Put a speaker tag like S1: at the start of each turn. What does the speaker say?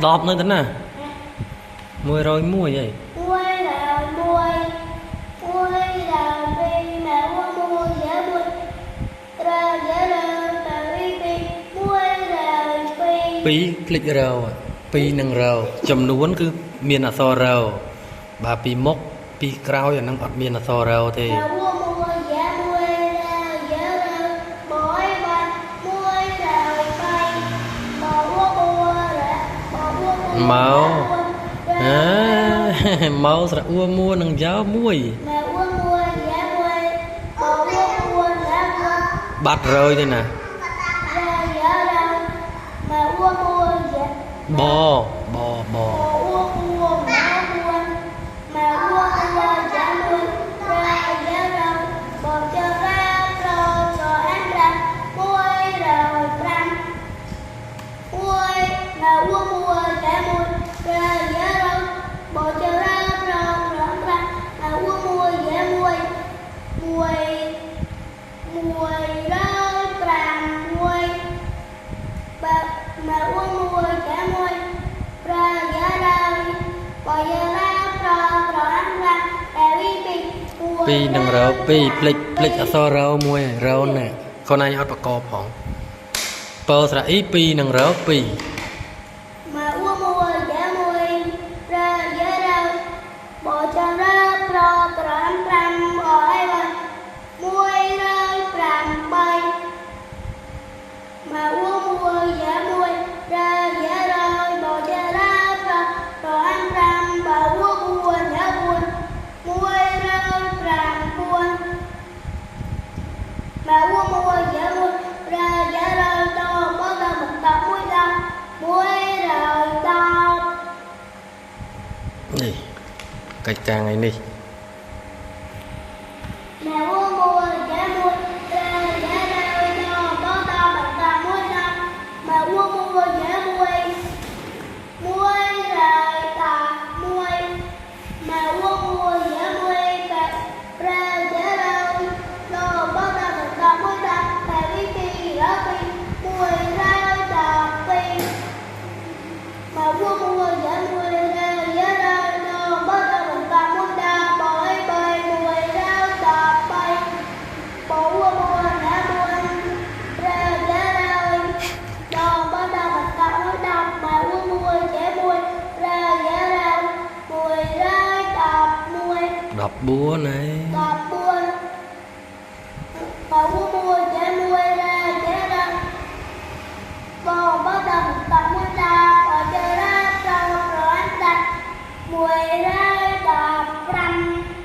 S1: đọp nữa tính à mùi rồi mùi vậy
S2: mùi là mùi mùi là vì mẹ mùi giá mùi ra giá ra bà vì mùi là vì
S1: pi click rau pi nâng rau chấm nuốn cứ miền ở so rau bà pi mốc pi cào vậy nâng ở miền ở so rau thì máu máu sẽ ua mua nâng giáo muối bắt rồi đây nè bò bò bò pi nâng rau pi plick ở so rau muối rau nè con này ăn bạc cọp hỏng bơ sẽ ít pi nâng rau pi này cái càng này đi đập búa này
S2: bà mua giá nuôi ra giá ra còn bắt đầu tập mua ra và chơi ra sau rồi anh đặt mùi ra